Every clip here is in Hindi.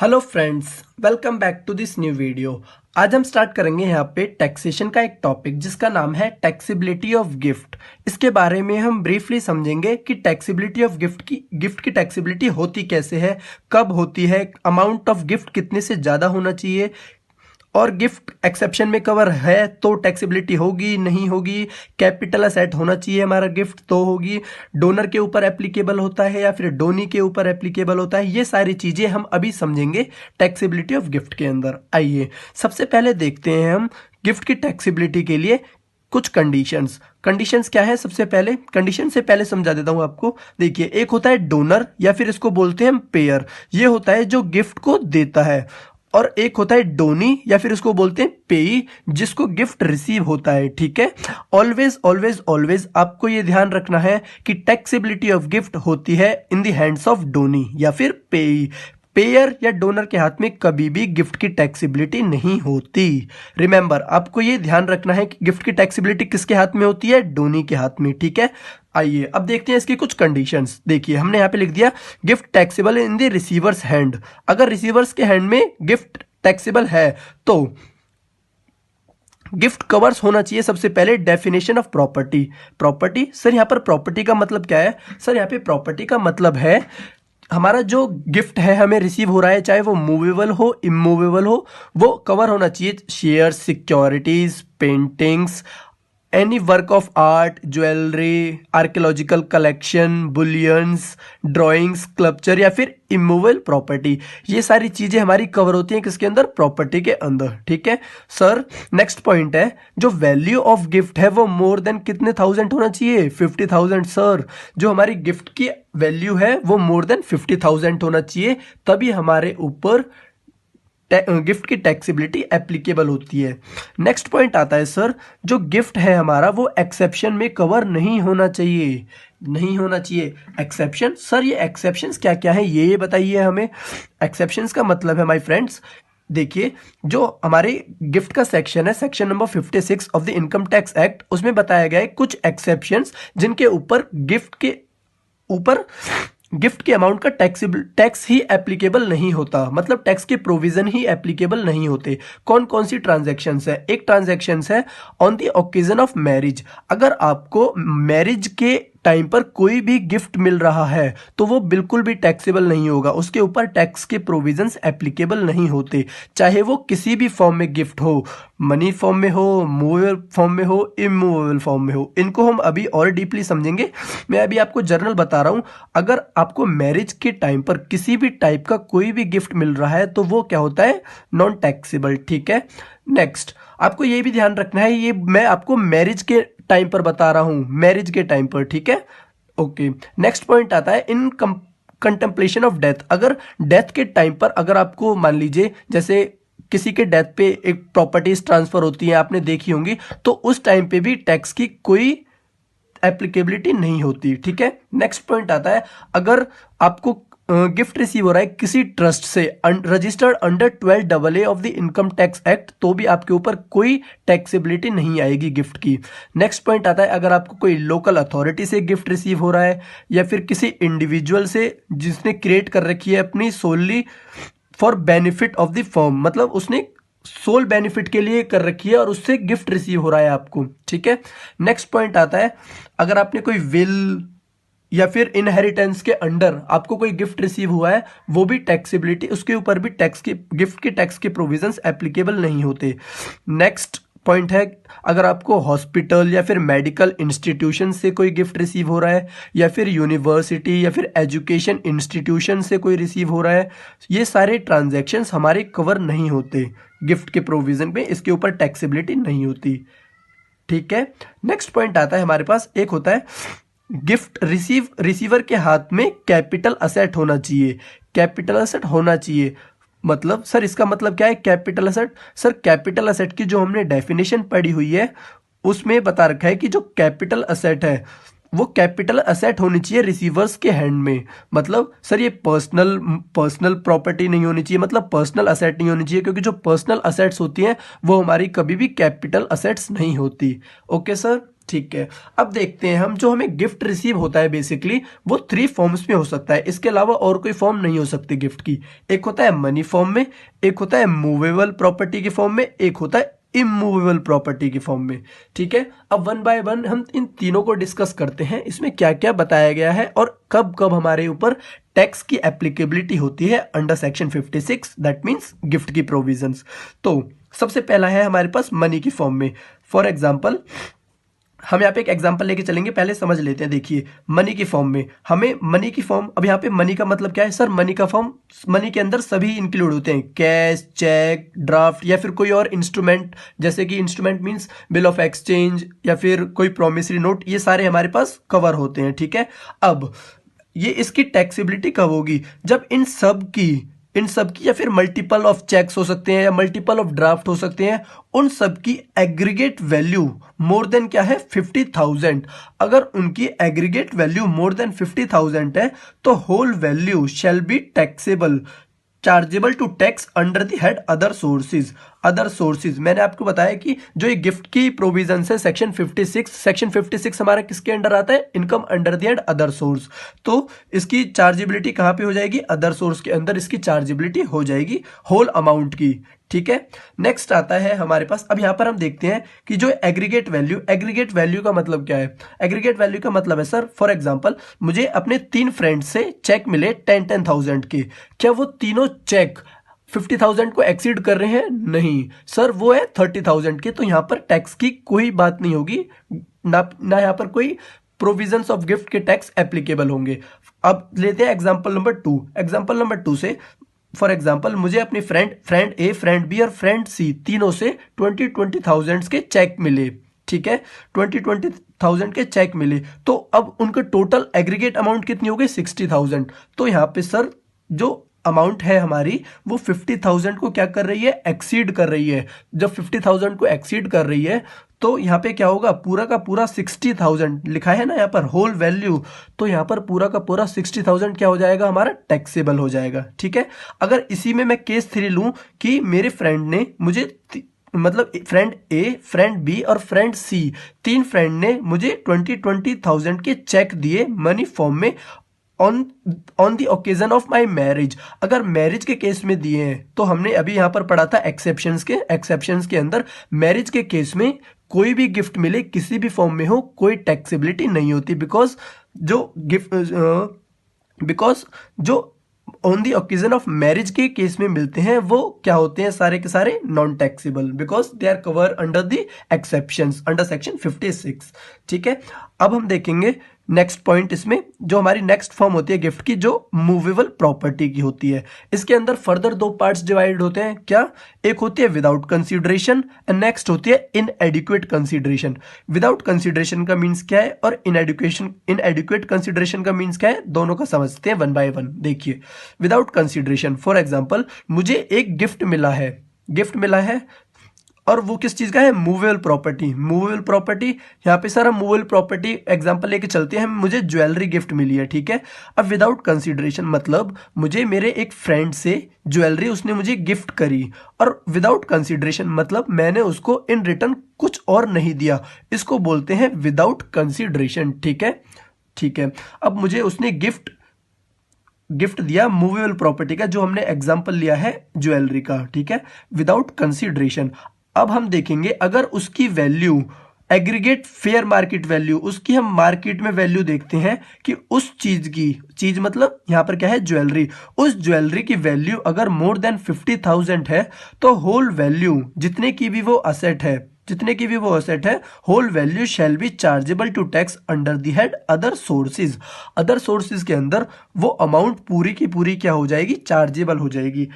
Hello friends, welcome back to this new video. आज हम स्टार्ट करेंगे यहाँ पे टैक्सेशन का एक टॉपिक जिसका नाम है टैक्सेबिलिटी ऑफ गिफ्ट। इसके बारे में हम ब्रीफली समझेंगे कि टैक्सेबिलिटी ऑफ गिफ्ट की टैक्सेबिलिटी होती कैसे है, कब होती है, अमाउंट ऑफ गिफ्ट कितने से ज़्यादा होना चाहिए, और गिफ्ट एक्सेप्शन में कवर है तो टैक्सेबिलिटी होगी नहीं होगी, कैपिटल असेट होना चाहिए हमारा गिफ्ट तो होगी, डोनर के ऊपर एप्लीकेबल होता है या फिर डोनी के ऊपर एप्लीकेबल होता है। ये सारी चीज़ें हम अभी समझेंगे टैक्सेबिलिटी ऑफ गिफ्ट के अंदर। आइए सबसे पहले देखते हैं हम गिफ्ट की टैक्सेबिलिटी के लिए कुछ कंडीशंस क्या है। सबसे पहले कंडीशन से पहले समझा देता हूं आपको। देखिए, एक होता है डोनर या फिर इसको बोलते हैं हम पेयर, ये होता है जो गिफ्ट को देता है, और एक होता है डोनी या फिर उसको बोलते हैं पेई, जिसको गिफ्ट रिसीव होता है। ठीक है, ऑलवेज ऑलवेज ऑलवेज आपको ये ध्यान रखना है कि टैक्सेबिलिटी ऑफ गिफ्ट होती है in the hands of donee या फिर पेई। पेयर या डोनर के हाथ में कभी भी गिफ्ट की टैक्सेबिलिटी नहीं होती। रिमेंबर, आपको ये ध्यान रखना है कि गिफ्ट की टैक्सेबिलिटी किसके हाथ में होती है? डोनी के हाथ में। ठीक है, आइए अब देखते हैं इसकी कुछ कंडीशंस। देखिए, हमने यहाँ पे लिख दिया gift taxable in the receiver's hand. अगर रिसीवर्स के हैंड में गिफ्ट टैक्सेबल है तो गिफ्ट कवर्स होना चाहिए सबसे पहले डेफिनेशन ऑफ प्रॉपर्टी। सर यहाँ पर प्रॉपर्टी का मतलब क्या है? सर यहाँ पे प्रॉपर्टी का मतलब है हमारा जो गिफ्ट है हमें रिसीव हो रहा है, चाहे वो मूवेबल हो इमूवेबल हो, वो कवर होना चाहिए। Share, securities, paintings, any work of art, jewellery, archaeological collection, bullions, drawings, sculpture या फिर इमूवेबल प्रॉपर्टी, ये सारी चीजें हमारी कवर होती हैं किसके अंदर? प्रॉपर्टी के अंदर। ठीक है सर, नेक्स्ट पॉइंट है जो वैल्यू ऑफ गिफ्ट है वो मोर देन कितने थाउजेंड होना चाहिए? 50,000। सर, जो हमारी गिफ्ट की वैल्यू है वो मोर देन 50,000 होना चाहिए, तभी हमारे ऊपर गिफ्ट की टैक्सेबिलिटी एप्लीकेबल होती है। नेक्स्ट पॉइंट आता है सर, जो गिफ्ट है हमारा वो एक्सेप्शन में कवर नहीं होना चाहिए। एक्सेप्शन, सर ये एक्सेप्शंस क्या क्या है ये बताइए हमें। एक्सेप्शंस का मतलब है माय फ्रेंड्स, देखिए जो हमारे गिफ्ट का सेक्शन है, section number 56 of the income tax act, उसमें बताया गया है कुछ एक्सेप्शंस जिनके ऊपर गिफ्ट के अमाउंट का टैक्स ही एप्लीकेबल नहीं होता, मतलब टैक्स के प्रोविजन ही एप्लीकेबल नहीं होते। कौन कौन सी ट्रांजैक्शंस है? एक ट्रांजैक्शंस है on the occasion of marriage. अगर आपको मैरिज के टाइम पर कोई भी गिफ्ट मिल रहा है तो वो बिल्कुल भी टैक्सेबल नहीं होगा, उसके ऊपर टैक्स के प्रोविजंस एप्लीकेबल नहीं होते, चाहे वो किसी भी फॉर्म में गिफ्ट हो, मनी फॉर्म में हो, मूवेबल फॉर्म में हो, इमूवेबल फॉर्म में हो। इनको हम अभी और डीपली समझेंगे। मैं अभी आपको जनरल बता रहा हूं, अगर आपको मैरिज के टाइम पर किसी भी टाइप का कोई भी गिफ्ट मिल रहा है तो वो क्या होता है? Non taxable. ठीक है, नेक्स्ट आपको ये भी ध्यान रखना है, ये मैं आपको मैरिज के टाइम पर बता रहा हूं, मैरिज के टाइम पर। ठीक है, ओके। नेक्स्ट पॉइंट आता है इन कंटेम्पलेशन ऑफ डेथ। अगर डेथ के टाइम पर अगर आपको मान लीजिए जैसे किसी के डेथ पे एक प्रॉपर्टीज ट्रांसफर होती है, आपने देखी होंगी, तो उस टाइम पे भी टैक्स की कोई एप्लीकेबिलिटी नहीं होती। ठीक है, नेक्स्ट पॉइंट आता है अगर आपको गिफ्ट रिसीव हो रहा है किसी ट्रस्ट से registered under 12AA of the income tax act, तो भी आपके ऊपर कोई टैक्सेबिलिटी नहीं आएगी गिफ्ट की। नेक्स्ट पॉइंट आता है अगर आपको कोई लोकल अथॉरिटी से गिफ्ट रिसीव हो रहा है या फिर किसी इंडिविजुअल से जिसने क्रिएट कर रखी है अपनी solely for benefit of the firm, मतलब उसने सोल बेनिफिट के लिए कर रखी है और उससे गिफ्ट रिसीव हो रहा है आपको। ठीक है, नेक्स्ट पॉइंट आता है अगर आपने कोई विल या फिर इनहेरिटेंस के अंडर आपको कोई गिफ्ट रिसीव हुआ है, वो भी टैक्सेबिलिटी, उसके ऊपर भी गिफ्ट के टैक्स के प्रोविजंस एप्लीकेबल नहीं होते। नेक्स्ट पॉइंट है अगर आपको हॉस्पिटल या फिर मेडिकल इंस्टीट्यूशन से कोई गिफ्ट रिसीव हो रहा है या फिर यूनिवर्सिटी या फिर एजुकेशन इंस्टीट्यूशन से कोई रिसीव हो रहा है, ये सारे ट्रांजैक्शंस हमारे कवर नहीं होते गिफ्ट के प्रोविजन पे, इसके ऊपर टैक्सेबिलिटी नहीं होती। ठीक है, नेक्स्ट पॉइंट आता है हमारे पास, एक होता है गिफ्ट रिसीवर के हाथ में कैपिटल असेट होना चाहिए। कैपिटल असेट होना चाहिए मतलब सर इसका मतलब क्या है capital asset? Sir capital asset की जो हमने डेफिनेशन पढ़ी हुई है उसमें बता रखा है कि जो कैपिटल असेट है वो कैपिटल असेट होनी चाहिए रिसीवर्स के हैंड में। मतलब सर ये पर्सनल प्रॉपर्टी नहीं होनी चाहिए, मतलब पर्सनल असेट नहीं होनी चाहिए, क्योंकि जो पर्सनल असेट्स होती हैं वो हमारी कभी भी कैपिटल असेट्स नहीं होती। ओके सर, ठीक है, अब देखते हैं हम, जो हमें गिफ्ट रिसीव होता है बेसिकली वो 3 फॉर्म्स में हो सकता है, इसके अलावा और कोई फॉर्म नहीं हो सकती गिफ्ट की। एक होता है मनी फॉर्म में, एक होता है मूवेबल प्रॉपर्टी के फॉर्म में, एक होता है इमूवेबल प्रॉपर्टी की फॉर्म में। ठीक है, अब वन बाय वन हम इन तीनों को डिस्कस करते हैं, इसमें क्या क्या बताया गया है और कब कब हमारे ऊपर टैक्स की एप्लीकेबिलिटी होती है under section 56, that means gift की प्रोविजंस। तो सबसे पहला है हमारे पास मनी की फॉर्म में। फॉर एग्जाम्पल हम यहाँ पे एक एग्जांपल लेके चलेंगे, पहले समझ लेते हैं। देखिए मनी की फॉर्म में हमें मनी की फॉर्म, अब यहाँ पे मनी का मतलब क्या है सर? मनी का फॉर्म, मनी के अंदर सभी इंक्लूड होते हैं, कैश, चेक, ड्राफ्ट या फिर कोई और इंस्ट्रूमेंट, जैसे कि instrument means bill of exchange या फिर कोई प्रोमिसरी नोट, ये सारे हमारे पास कवर होते हैं। ठीक है, अब ये इसकी टैक्सेबिलिटी कब होगी? जब इन सब की या फिर मल्टीपल ऑफ चेक्स हो सकते हैं या मल्टीपल ऑफ ड्राफ्ट हो सकते हैं, उन सब की एग्रीगेट वैल्यू मोर देन क्या है? 50,000। अगर उनकी एग्रीगेट वैल्यू मोर देन 50,000 है तो whole value shall be taxable, chargeable to tax under the head other sources. Other sources मैंने आपको बताया कि जो ये गिफ्ट की प्रोविजन है सेक्शन 56, सेक्शन 56 हमारा किसके अंडर आता है? Income under the head other source. तो इसकी चार्जेबिलिटी कहां पे हो जाएगी? अदर सोर्स के अंदर इसकी चार्जेबिलिटी हो जाएगी होल अमाउंट की। ठीक है, नेक्स्ट आता है हमारे पास, अब यहां पर हम देखते हैं कि जो एग्रीगेट वैल्यू का मतलब क्या है? एग्रीगेट वैल्यू का मतलब है सर, फॉर एग्जांपल मुझे अपने 3 फ्रेंड से चेक मिले 10,000 के, क्या वो तीनों चेक 50,000 को एक्सीड कर रहे हैं? नहीं सर, वो है 30,000 के, तो यहां पर टैक्स की कोई बात नहीं होगी, ना यहां पर कोई प्रोविजंस ऑफ गिफ्ट के टैक्स एप्लीकेबल होंगे। अब लेते हैं एग्जांपल नंबर 2। एग्जांपल नंबर 2 से फॉर एग्जाम्पल मुझे अपनी फ्रेंड ए, फ्रेंड बी और फ्रेंड सी तीनों से 20,000 के चेक मिले। ठीक है, 20,000 के चेक मिले, तो अब उनका टोटल एग्रीगेट अमाउंट कितनी हो गई? 60,000। तो यहाँ पे सर जो अमाउंट है हमारी वो 50,000 को क्या कर रही है? एक्सीड कर रही है। जब 50,000 को एक्सीड कर रही है तो यहाँ पे क्या होगा? पूरा का पूरा 60,000 लिखा है ना यहाँ पर होल वैल्यू, तो यहाँ पर पूरा का पूरा 60,000 क्या हो जाएगा? हमारा टैक्सेबल हो जाएगा। ठीक है, अगर इसी में मैं केस 3 लूं कि मेरे फ्रेंड ने मुझे मतलब फ्रेंड ए, फ्रेंड बी और फ्रेंड सी, 3 फ्रेंड ने मुझे 20,000 के चेक दिए मनी फॉर्म में on the occasion of my marriage. अगर मैरिज के केस में दिए हैं तो हमने अभी यहां पर पढ़ा था एक्सेप्शंस के अंदर मैरिज के केस में कोई भी गिफ्ट मिले किसी भी फॉर्म में हो कोई टैक्सेबिलिटी नहीं होती, बिकॉज जो on the occasion of marriage के केस में मिलते हैं वो क्या होते हैं? सारे के सारे non taxable, because they are cover under the exceptions under section 56। ठीक है, अब हम देखेंगे नेक्स्ट पॉइंट, इसमें जो हमारी नेक्स्ट फॉर्म होती है गिफ्ट की, जो मूवेबल प्रॉपर्टी की होती है। इसके अंदर फर्दर 2 पार्ट्स डिवाइड होते हैं। क्या? एक होती है विदाउट कंसीडरेशन एंड नेक्स्ट होती है इनएडिक्वेट कंसीडरेशन। विदाउट कंसीडरेशन का मीन्स क्या है और इनएडिक्वेट कंसीडरेशन का मीन्स क्या है, दोनों का समझते हैं वन बाय वन। देखिए विदाउट कंसीडरेशन, फॉर एग्जाम्पल मुझे एक गिफ्ट मिला है और वो किस चीज का है? Movable property. यहाँ पे सर हम मूवेबल प्रॉपर्टी एग्जांपल लेके चलते हैं, मुझे ज्वेलरी गिफ्ट मिली है। ठीक है, अब विदाउट कंसीडरेशन मतलब मुझे मेरे एक फ्रेंड से ज्वेलरी उसने मुझे गिफ्ट करी, और विदाउट कंसीडरेशन मतलब मैंने उसको इन रिटर्न कुछ और नहीं दिया, इसको बोलते हैं विदाउट कंसीडरेशन। ठीक है, अब मुझे उसने गिफ्ट दिया मूवेबल प्रॉपर्टी का, जो हमने एग्जांपल लिया है ज्वेलरी का। ठीक है, विदाउट कंसीडरेशन। अब हम देखेंगे अगर उसकी value aggregate fair market value, उसकी हम मार्केट में वैल्यू देखते हैं कि उस चीज मतलब यहां पर क्या है? ज्वेलरी। उस ज्वेलरी की वैल्यू अगर मोर देन 50,000 है तो होल वैल्यू जितने की भी वो असेट है whole value shall be chargeable to tax under the head other sources के अंदर वो अमाउंट पूरी की पूरी क्या हो जाएगी? चार्जेबल हो जाएगी।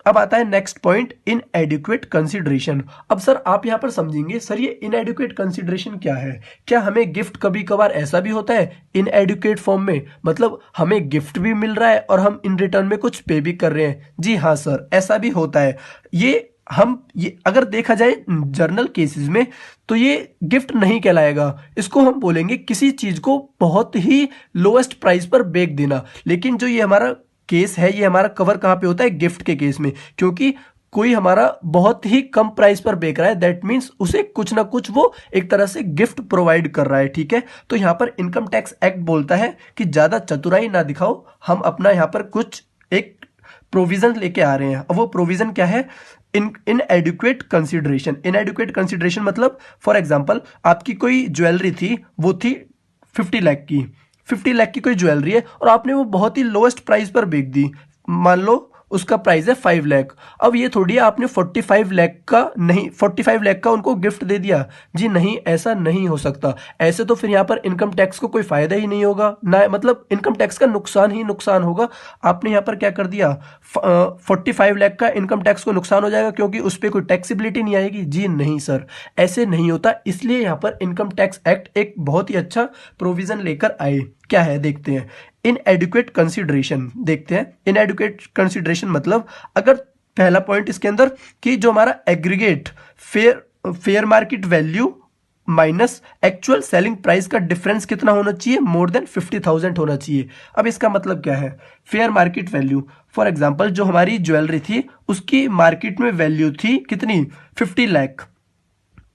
अब आता है नेक्स्ट पॉइंट, इनएडिक्वेट कंसीडरेशन। अब सर आप यहां पर समझेंगे सर ये इनएडिक्वेट कंसीडरेशन क्या है? क्या हमें गिफ्ट कभी कभार ऐसा भी होता है इनएडिक्वेट फॉर्म में, मतलब हमें गिफ्ट भी मिल रहा है और हम इन रिटर्न में कुछ पे भी कर रहे हैं? जी हाँ सर, ऐसा भी होता है। ये अगर देखा जाए जर्नल केसेस में तो ये गिफ्ट नहीं कहलाएगा, इसको हम बोलेंगे किसी चीज को बहुत ही लोएस्ट प्राइस पर बेच देना। लेकिन जो ये हमारा केस है ये हमारा कवर कहां पे होता है? गिफ्ट के केस में, क्योंकि कोई हमारा बहुत ही कम प्राइस पर बेच रहा है, दैट मीन्स उसे कुछ ना कुछ वो एक तरह से गिफ्ट प्रोवाइड कर रहा है, ठीक है। तो यहाँ पर इनकम टैक्स एक्ट बोलता है कि ज्यादा चतुराई ना दिखाओ, हम अपना यहाँ पर कुछ एक प्रोविजन लेके आ रहे हैं। अब वो प्रोविजन क्या है? इन एडुकेट कंसिडरेशन। इन एडुकेट कंसिडरेशन मतलब फॉर एग्जाम्पल आपकी कोई ज्वेलरी थी, वो थी 50 लाख की, 50 लाख की कोई ज्वेलरी है और आपने वो बहुत ही लोएस्ट प्राइस पर बेच दी। मान लो उसका प्राइस है 5 लाख। अब ये थोड़ी है आपने 45 लाख का नहीं, 45 लाख का उनको गिफ्ट दे दिया। जी नहीं, ऐसा नहीं हो सकता। ऐसे तो फिर यहाँ पर इनकम टैक्स को कोई फायदा ही नहीं होगा ना, मतलब इनकम टैक्स का नुकसान ही नुकसान होगा। आपने यहाँ पर क्या कर दिया, 45 लाख का इनकम टैक्स को नुकसान हो जाएगा क्योंकि उस पर कोई टैक्सीबिलिटी नहीं आएगी। जी नहीं सर, ऐसे नहीं होता। इसलिए यहाँ पर इनकम टैक्स एक्ट एक बहुत ही अच्छा प्रोविजन लेकर आए। क्या है देखते हैं। इन एडुकेट कंसिडरेशन देखते हैं। इन एडुकेट कंसिडरेशन मतलब अगर पहला पॉइंट इसके अंदर कि जो हमारा aggregate fair market value minus actual selling price का डिफरेंस कितना होना चाहिए, मोर देन 50,000 होना चाहिए। अब इसका मतलब क्या है, fair market value for example जो हमारी ज्वेलरी थी उसकी मार्केट में वैल्यू थी कितनी, 50 लाख,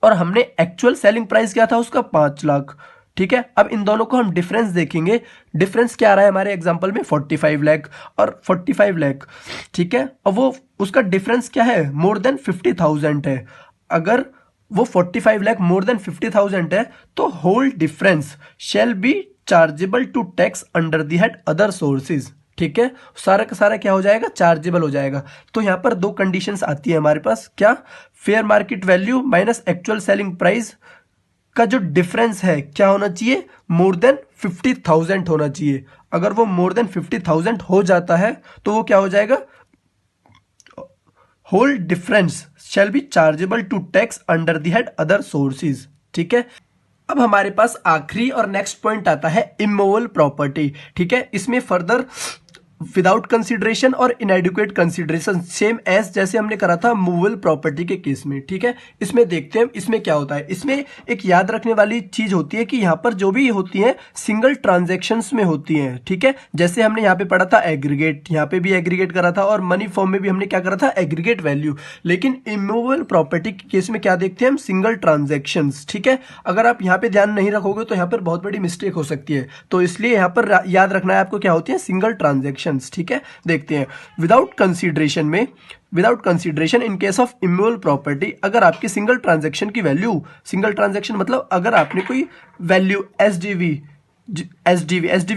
और हमने एक्चुअल सेलिंग प्राइस क्या था उसका 5 लाख, ठीक है। अब इन दोनों को हम डिफरेंस देखेंगे। डिफरेंस क्या आ रहा है हमारे एग्जांपल में, 45 लाख और 45 लाख, ठीक है। अब वो उसका डिफरेंस क्या है, मोर देन 50,000 है। अगर वो 45 लाख मोर देन 50,000 है तो whole difference shall be chargeable to tax under the head other sources, ठीक है। सारा का सारा क्या हो जाएगा, चार्जेबल हो जाएगा। तो यहाँ पर दो कंडीशंस आती है हमारे पास, क्या, fair market value minus actual selling price का जो डिफरेंस है क्या होना चाहिए, मोर देन 50,000 होना चाहिए। अगर वो मोर देन 50,000 हो जाता है तो वो क्या हो जाएगा, whole difference shall be chargeable to tax under the head other sources, ठीक है। अब हमारे पास आखिरी और नेक्स्ट पॉइंट आता है इमूवेबल प्रॉपर्टी, ठीक है। इसमें फर्दर विदाउट कंसिडरेशन और इनएडिक्वेट कंसिडरेशन सेम एज जैसे हमने करा था मूवेबल प्रॉपर्टी के केस में, ठीक है। इसमें देखते हैं इसमें क्या होता है। इसमें एक याद रखने वाली चीज होती है कि यहाँ पर जो भी होती है सिंगल ट्रांजेक्शन्स में होती है, ठीक है। जैसे हमने यहाँ पे पढ़ा था एग्रीगेट, यहाँ पे भी एग्रीगेट करा था, और मनी फॉर्म में भी हमने क्या करा था, एग्रीगेट वैल्यू। लेकिन इमूवेबल प्रॉपर्टी के केस में क्या देखते हैं हम, सिंगल ट्रांजेक्शन्स, ठीक है। अगर आप यहाँ पे ध्यान नहीं रखोगे तो यहाँ पर बहुत बड़ी मिस्टेक हो सकती है। तो इसलिए यहाँ पर याद रखना है आपको क्या होती है, सिंगल ट्रांजेक्शन, ठीक है। देखते हैं विदाउट कंसीडरेशन में, without consideration in case of immovable property, अगर आपकी सिंगल ट्रांजैक्शन की वैल्यू, सिंगल ट्रांजैक्शन मतलब अगर आपने कोई वैल्यू एसडीवी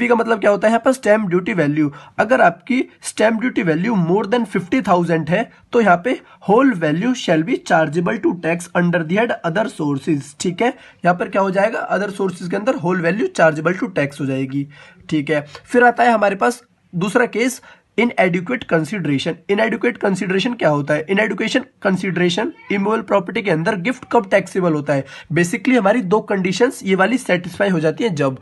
का मतलब क्या होता है यहाँ पर, स्टैम्प ड्यूटी वैल्यू। अगर आपकी stamp duty value more than 50,000 है तो यहाँ पे whole value shall be chargeable to tax under the head other sources, ठीक है। यहाँ पर क्या हो जाएगा, अदर सोर्सेज के अंदर whole value chargeable to tax हो जाएगी, ठीक है। फिर आता है हमारे पास दूसरा केस, इनएडिक्वेट कंसिडरेशन। इनएडिक्वेट कंसिडरेशन क्या होता है, इनएडिक्वेशन कंसिडरेशन इमूवेबल प्रॉपर्टी के अंदर गिफ्ट कब टैक्सेबल होता है। बेसिकली हमारी दो कंडीशंस ये वाली सेटिस्फाई हो जाती है, जब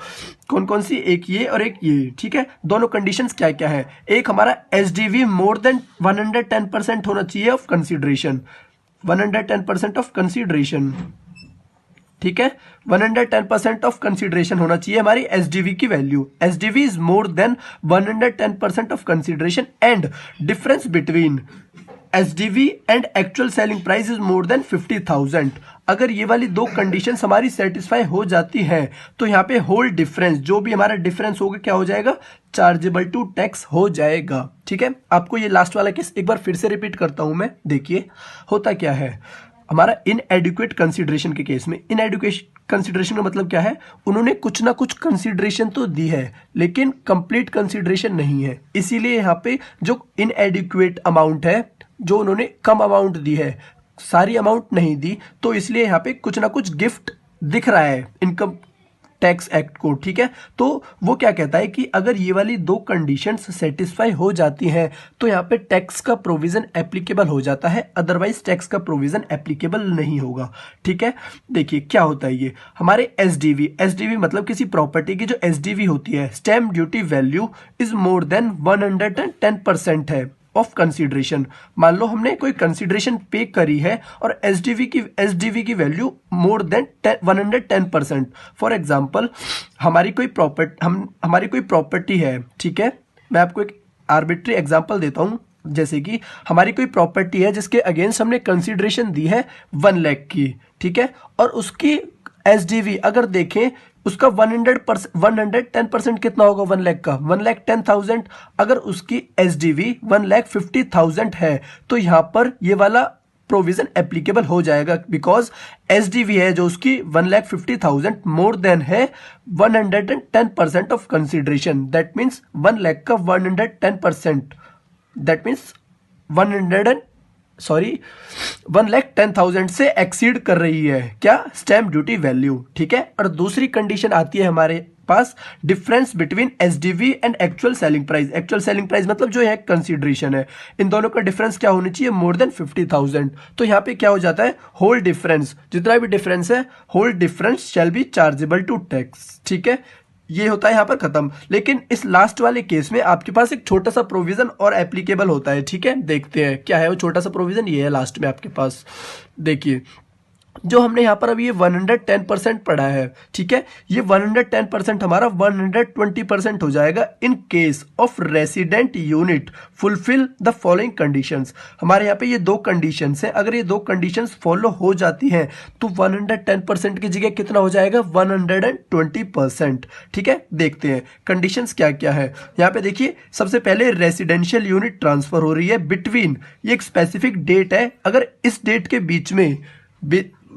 कौन कौन सी, एक ये और एक ये, ठीक है। दोनों कंडीशंस क्या क्या है, एक हमारा एसडीवी मोर देन 110% होना चाहिए ऑफ कंसिडरेशन, 110% ऑफ कंसिडरेशन, ठीक है। 110% ऑफ कंसिडरेशन होना चाहिए हमारी एसडीवी की value. SDV is more than 110% of consideration and difference between SDV and actual selling price is more than 50,000। अगर ये वाली दो कंडीशंस हमारी सेटिस्फाई हो जाती है तो यहाँ पे होल डिफरेंस, जो भी हमारा डिफरेंस होगा क्या हो जाएगा, चार्जेबल टू टैक्स हो जाएगा, ठीक है। आपको ये लास्ट वाला केस एक बार फिर से रिपीट करता हूं मैं, देखिए होता क्या है हमारा इनएडिक्वेट कंसिडरेशन के केस में। इनएडिक्वेट कंसिडरेशन का मतलब क्या है, उन्होंने कुछ ना कुछ कंसिडरेशन तो दी है लेकिन कंप्लीट कंसिडरेशन नहीं है, इसीलिए यहाँ पे जो इनएडिक्वेट अमाउंट है, जो उन्होंने कम अमाउंट दी है, सारी अमाउंट नहीं दी, तो इसलिए यहाँ पे कुछ ना कुछ गिफ्ट दिख रहा है इनकम टैक्स एक्ट को, ठीक है। तो वो क्या कहता है कि अगर ये वाली दो कंडीशंस सेटिस्फाई हो जाती हैं तो यहाँ पे टैक्स का प्रोविजन एप्लीकेबल हो जाता है, अदरवाइज टैक्स का प्रोविजन एप्लीकेबल नहीं होगा, ठीक है। देखिए क्या होता है ये हमारे एसडीवी मतलब किसी प्रॉपर्टी की जो एसडीवी होती है, stamp duty value is more than 110% है ऑफ कंसिडरेशन। मान लो हमने कोई कंसिडरेशन पे करी है और एसडीवी की value more then 110%। For example हमारी कोई प्रॉपर्टी है, ठीक है। मैं आपको एक आर्बिट्री एग्जांपल देता हूं। जैसे कि हमारी कोई प्रॉपर्टी है जिसके अगेंस्ट हमने कंसीडरेशन दी है 1 लाख की, ठीक है, और उसकी SDV अगर देखें उसका 110% कितना होगा 1 लाख का, 1,10,000। अगर उसकी SDV 1,50,000 है तो यहाँ पर ये वाला प्रोविजन एप्लीकेबल हो जाएगा, बिकॉज SDV है जो उसकी 1,50,000 मोर देन है 110% of consideration. That means 1 lakh का 110%, दैट मीन्स 1,10,000 से एक्सीड कर रही है क्या, स्टैम्प ड्यूटी वैल्यू, ठीक है। और दूसरी कंडीशन आती है हमारे पास difference between SDV and actual selling price. Actual selling price मतलब जो है कंसीडरेशन है, इन दोनों का डिफरेंस क्या होनी चाहिए, मोर देन 50,000। तो यहाँ पे क्या हो जाता है, होल डिफरेंस, जितना भी डिफरेंस है whole difference shall be chargeable to tax, ठीक है। ये होता है यहाँ पर खत्म। लेकिन इस लास्ट वाले केस में आपके पास एक छोटा सा प्रोविजन और एप्लीकेबल होता है, ठीक है। देखते हैं क्या है वो छोटा सा प्रोविजन, ये है लास्ट में आपके पास। देखिए जो हमने यहाँ पर अभी ये 110% पढ़ा है, ठीक है, ये 110% हमारा 120% हो जाएगा in case of resident unit fulfil the following conditions. हमारे यहाँ पे ये 2 कंडीशंस हैं, अगर ये 2 कंडीशंस फॉलो हो जाती हैं तो 110% की जगह कितना हो जाएगा 120%, ठीक है। देखते हैं कंडीशंस क्या क्या है। यहाँ पे देखिए सबसे पहले रेसिडेंशियल यूनिट ट्रांसफर हो रही है बिटवीन, ये एक स्पेसिफिक डेट है, अगर इस डेट के बीच में,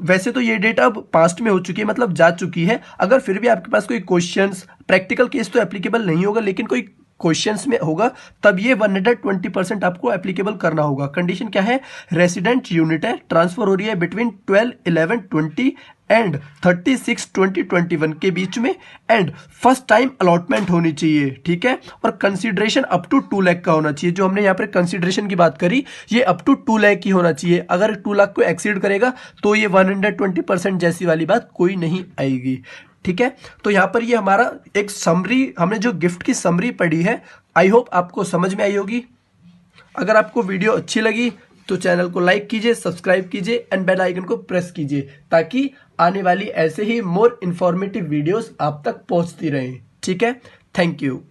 वैसे तो ये डेट अब पास्ट में हो चुकी है मतलब जा चुकी है, अगर फिर भी आपके पास कोई क्वेश्चंस, प्रैक्टिकल केस तो एप्लीकेबल नहीं होगा लेकिन कोई क्वेश्चंस में होगा तब ये 120% आपको एप्लीकेबल करना होगा। कंडीशन क्या है, रेसिडेंट यूनिट है, ट्रांसफर हो रही है बिटवीन 12/11/20 एंड 36/20/21 के बीच में, एंड फर्स्ट टाइम अलॉटमेंट होनी चाहिए, ठीक है, और कंसीडरेशन अप टू 2 लाख का होना चाहिए। जो हमने यहाँ पर कंसीडरेशन की बात करी ये अप टू 2 लाख की होना चाहिए, अगर 2 लाख को एक्सीड करेगा तो ये 120% जैसी वाली बात कोई नहीं आएगी, ठीक है। तो यहाँ पर ये हमारा एक समरी, हमने जो गिफ्ट की समरी पढ़ी है, आई होप आपको समझ में आई होगी। अगर आपको वीडियो अच्छी लगी तो चैनल को लाइक कीजिए, सब्सक्राइब कीजिए एंड बेल आइकन को प्रेस कीजिए ताकि आने वाली ऐसे ही मोर इन्फॉर्मेटिव वीडियोस आप तक पहुंचती रहें, ठीक है। Thank you.